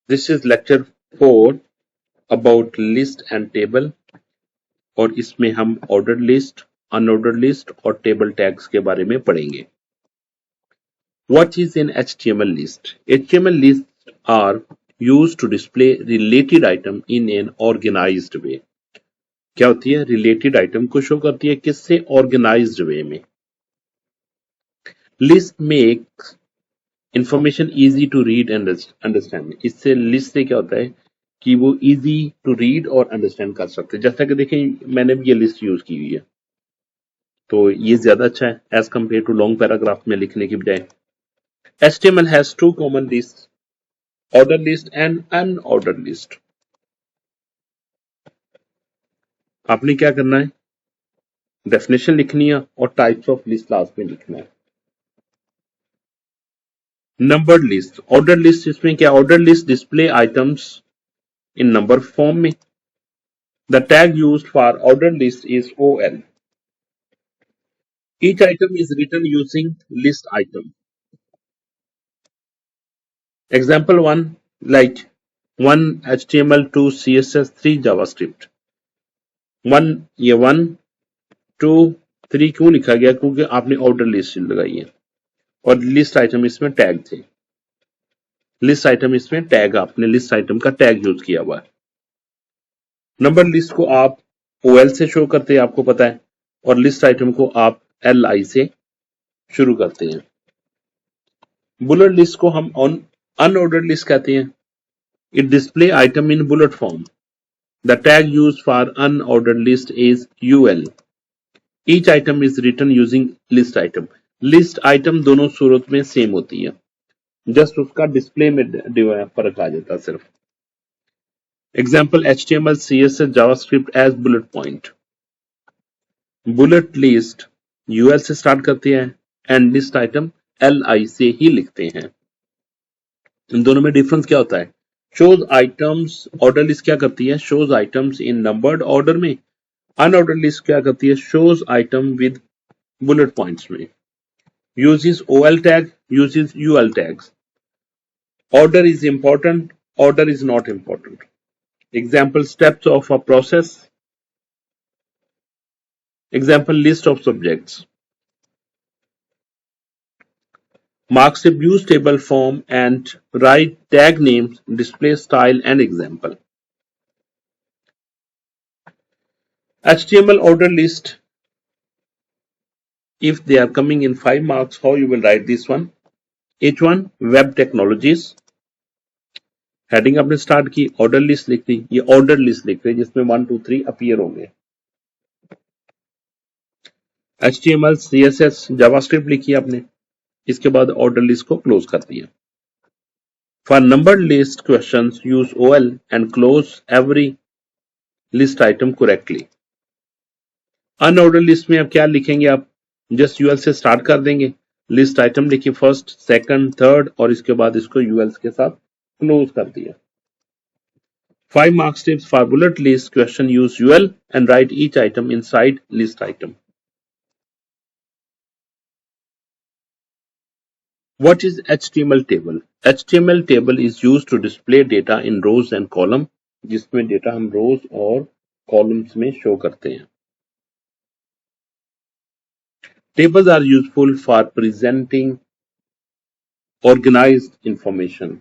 This is lecture 4 about list and table और इसमें हम ordered list, unordered list और table tags के बारे में पढ़ेंगे. What is an HTML list? HTML lists are used to display related item in an organized way. क्या होती है? Related item को शो करती है किससे? Organized way में. List makes information easy to read and understand. इससे list से क्या होता है कि वो easy to read और understand कर सकते हैं. जैसा कि देखें मैंने भी ये list यूज की हुई है तो ये ज्यादा अच्छा है as compared to long paragraph में लिखने की बजाय. HTML has two common lists, ordered list and unordered list. आपने क्या करना है? डेफिनेशन लिखनी है और टाइप्स ऑफ लिस्ट लास्ट में लिखना है. नंबर्ड लिस्ट, ऑर्डर लिस्ट, इसमें क्या? Order list display items in number form में. The tag used for order list is OL. Each item is written using list item. Example 1 like 1 HTML, 2 CSS, 3 JavaScript. 1 ये 1 2 3 क्यों लिखा गया? क्योंकि आपने order list लगाई है और लिस्ट आइटम इसमें टैग थे. लिस्ट आइटम इसमें टैग, आपने लिस्ट आइटम का टैग यूज किया हुआ है. नंबर लिस्ट को आप OL से शो करते हैं, आपको पता है, और लिस्ट आइटम को आप LI से शुरू करते हैं. बुलेट लिस्ट को हम अनऑर्डर्ड लिस्ट कहते हैं. It display item in bullet form. The tag used for unordered list is UL. Each item is written using list item. List item दोनों सूरत में सेम होती है, जस्ट उसका डिस्प्ले में फर्क आ जाता है सिर्फ. Example HTML, CSS, JavaScript as bullet point. Bullet list UL से स्टार्ट करते हैं एंड लिस्ट आइटम LI से ही लिखते हैं. इन दोनों में डिफरेंस क्या होता है? शोज आइटम्स, ऑर्डर लिस्ट क्या करती है? Shows items in numbered order में. अनऑर्डर लिस्ट क्या करती है? Shows item with bullet points में. uses OL tag, uses UL tags. Order is important, order is not important. Example steps of a process. Example list of subjects. Marks abuse table form and write tag names, display style and example. HTML order list. If they are coming in 5 marks, how you will write this one? H1 web technologies. Heading आपने start की, order list लिख दी. ये order list लिख रहे जिसमें 1 2 3 appear होंगे. HTML, CSS, JavaScript लिखी आपने, इसके बाद ऑर्डर लिस्ट को क्लोज कर दिया. For numbered list questions, use OL and close every list item correctly. Unordered list में अब क्या लिखेंगे? आप जस्ट UL से स्टार्ट कर देंगे, लिस्ट आइटम लिखिए फर्स्ट, सेकंड, थर्ड और इसके बाद इसको UL के साथ क्लोज कर दिया. 5 marks tips for bullet list question. Use UL and write each item inside list item. What is HTML table? HTML table is used to display data in rows and column, जिसमें data हम रोज और columns में show करते हैं. Tables are useful for presenting organized information.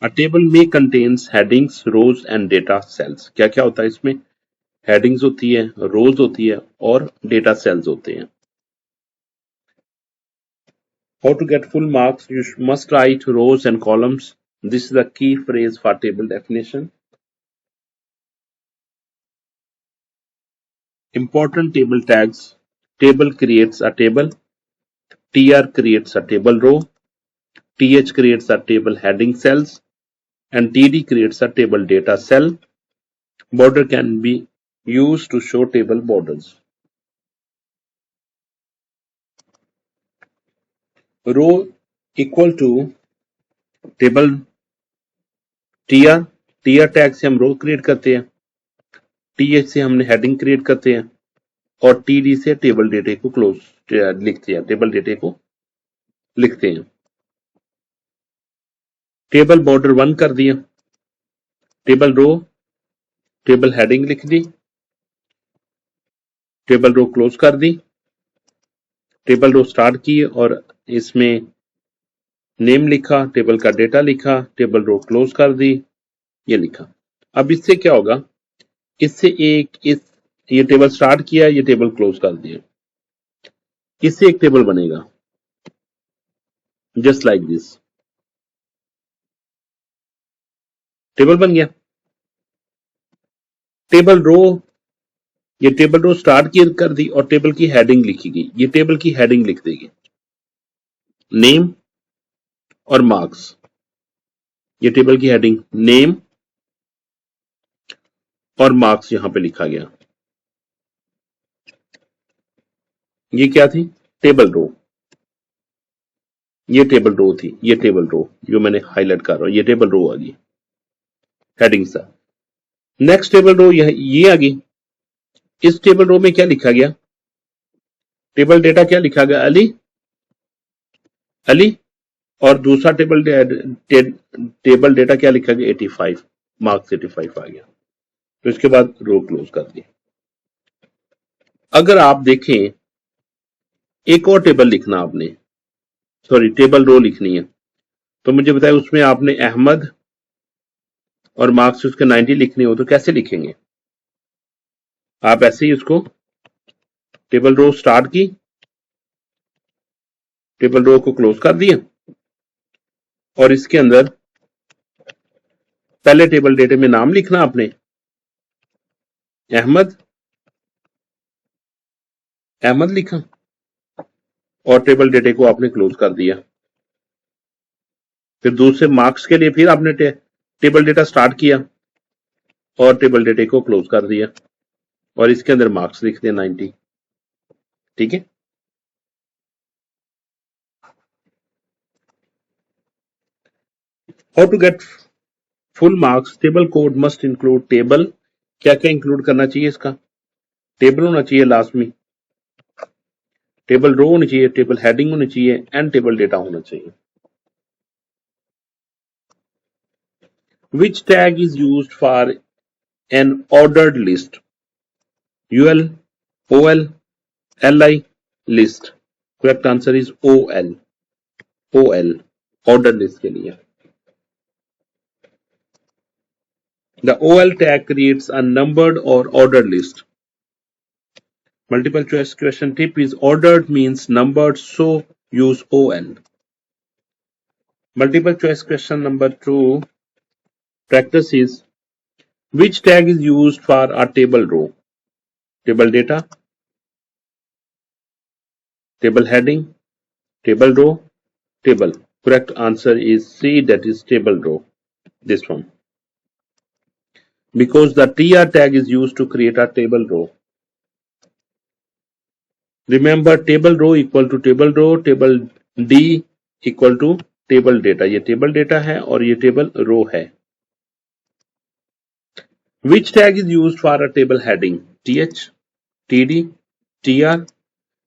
A table may contains headings, rows and data cells. क्या क्या होता है इसमें? हेडिंग्स होती है, रोज होती है और डेटा सेल्स होते हैं. How to get full marks? You must write rows and columns. This is the key phrase for table definition. Important table tags. Table creates a table. TR creates a table row. TH creates a table heading cells. And TD creates a table data cell. Border can be used to show table borders. Row equal to table TR. TR tag से हम रो create करते हैं, TH से हमने heading create करते हैं और TD से टेबल डेटा को क्लोज लिखते हैं, टेबल डेटा को लिखते हैं. टेबल बॉर्डर 1 कर दिया, टेबल रो, टेबल हेडिंग लिख दी, टेबल रो क्लोज कर दी, टेबल रो स्टार्ट की और इसमें नेम लिखा, टेबल का डेटा लिखा, टेबल रो क्लोज कर दी, ये लिखा। अब इससे क्या होगा, इससे ये टेबल स्टार्ट किया, ये टेबल क्लोज कर दिया, इससे एक टेबल बनेगा जस्ट लाइक दिस, टेबल बन गया। टेबल रो, ये टेबल रो स्टार्ट की कर दी और टेबल की हेडिंग लिखी गई, ये टेबल की हेडिंग लिख देगी, नेम और मार्क्स, ये टेबल की हेडिंग नेम और मार्क्स यहां पे लिखा गया। ये क्या थी, टेबल रो, ये टेबल रो थी, ये टेबल रो जो मैंने हाईलाइट कर रहा हूं, ये टेबल रो आ गई हेडिंग सा। नेक्स्ट टेबल रो ये आ गई। इस टेबल रो में क्या लिखा गया, टेबल डेटा क्या लिखा गया, अली, अली, और दूसरा टेबल डेटा क्या लिखा गया, 85, मार्क्स 85 आ गया। तो इसके बाद रो क्लोज कर दी। अगर आप देखें, एक और टेबल लिखना आपने, सॉरी टेबल रो लिखनी है, तो मुझे बताए उसमें आपने अहमद और मार्क्स उसके 90 लिखने हो तो कैसे लिखेंगे। आप ऐसे ही उसको टेबल रो स्टार्ट की, टेबल रो को क्लोज कर दिया और इसके अंदर पहले टेबल डेटे में नाम लिखना आपने अहमद, अहमद लिखा और टेबल डेटे को आपने क्लोज कर दिया। फिर दूसरे मार्क्स के लिए फिर आपने टेबल डेटा स्टार्ट किया और टेबल डेटे को क्लोज कर दिया और इसके अंदर मार्क्स लिख दिया 90। ठीक है, how to get full marks, table code must include table, क्या क्या इंक्लूड करना चाहिए इसका, टेबल होना चाहिए लाजमी, टेबल रो होनी चाहिए, टेबल हेडिंग होनी चाहिए एंड टेबल डेटा होना चाहिए। Which tag is used for an ordered list? UL, OL, LI, list. Correct answer is OL. OL, ordered list के लिए. The OL tag creates a numbered or ordered list. Multiple choice question tip is ordered means numbered, so use OL. Multiple choice question number 2 practice is which tag is used for a table row? Table data, table heading, table row, table. Correct answer is C, that is table row. This one. Because the tr tag is used to create a table row. Remember table row equal to table row, table D equal to table data. ये table data है और ये table row है. Which tag is used for a table heading? TH, TD, TR,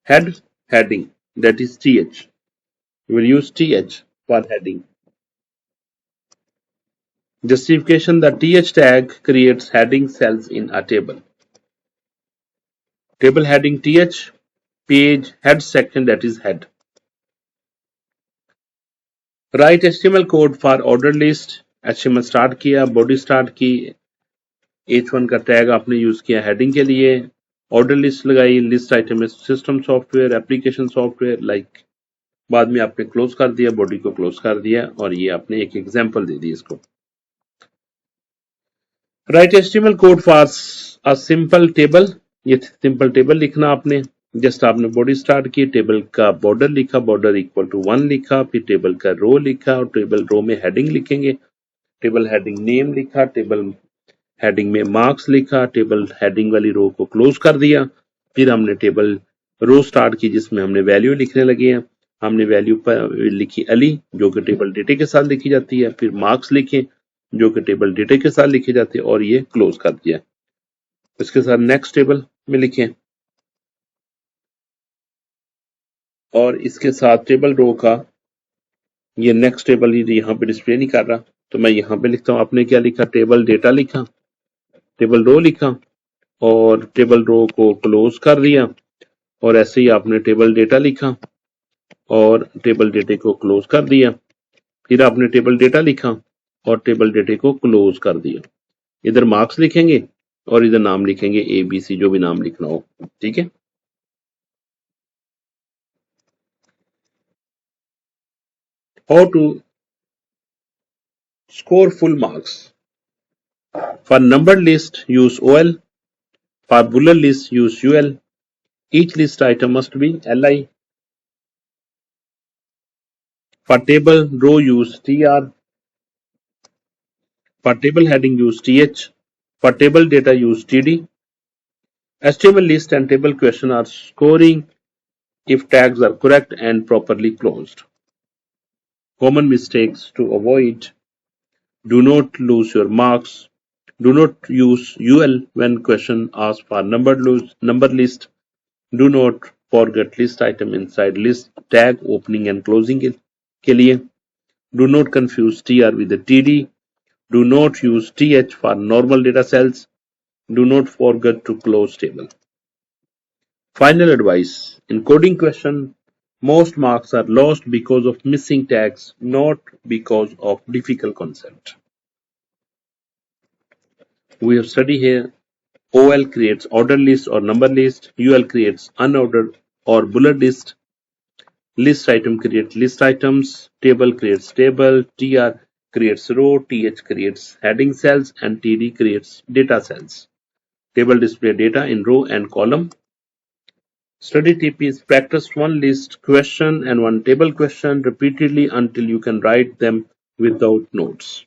head, heading. That is TH. We will use TH for heading. Justification: the TH tag creates heading cells in a table. Table heading TH, page, head section, that is head. Write HTML code for ordered list. HTML start किया, body start की, H1 का tag आपने use किया heading के लिए, order list लगाई, list item में system software, application software, like बाद में आपने क्लोज कर दिया, बॉडी को क्लोज कर दिया और ये आपने एक एग्जांपल दे दी इसको। Right HTML code for a simple table, ये सिंपल टेबल लिखना आपने, जस्ट आपने बॉडी स्टार्ट की, टेबल का बॉर्डर लिखा, बॉर्डर इक्वल टू 1 लिखा, फिर टेबल का रो लिखा और टेबल रो में हेडिंग लिखेंगे, टेबल हेडिंग नेम लिखा, टेबल हेडिंग में मार्क्स लिखा, टेबल हेडिंग वाली रो को क्लोज कर दिया, फिर हमने टेबल रो स्टार्ट की जिसमें हमने वैल्यू लिखने लगे हैं, हमने वैल्यू पर लिखी अली जो कि टेबल डेटे के साथ लिखी जाती है, फिर मार्क्स लिखे जो कि टेबल डेटे के साथ लिखे जाते हैं और ये क्लोज कर दिया। इसके साथ नेक्स्ट टेबल में लिखें और इसके साथ टेबल रो का ये नेक्स्ट टेबल ही यहाँ पे डिस्प्ले नहीं कर रहा, तो मैं यहाँ पे लिखता हूँ। आपने क्या लिखा, टेबल डेटा लिखा, टेबल रो लिखा और टेबल रो को क्लोज कर दिया, और ऐसे ही आपने टेबल डेटा लिखा और टेबल डेटे को क्लोज कर दिया। फिर आपने टेबल डेटा लिखा और टेबल डेटे को क्लोज कर दिया। इधर मार्क्स लिखेंगे और इधर नाम लिखेंगे ABC, जो भी नाम लिखना हो। ठीक है। How to score full marks. For numbered list, use OL. For bullet list, use UL. Each list item must be LI. For table row, use TR. For table heading, use TH. For table data, use TD. HTML list and table question are scoring if tags are correct and properly closed. Common mistakes to avoid: do not lose your marks. Do not use UL when question asks for number list. Do not forget list item inside list tag opening and closing के लिए. Do not confuse TR with the TD. Do not use TH for normal data cells. Do not forget to close table. Final advice: in coding question, most marks are lost because of missing tags, not because of difficult concept. We have studied here OL creates ordered list or number list, UL creates unordered or bullet list, list item creates list items, table creates table, TR creates row, TH creates heading cells, and TD creates data cells. Table display data in row and column. Study tip is practice one list question and one table question repeatedly until you can write them without notes.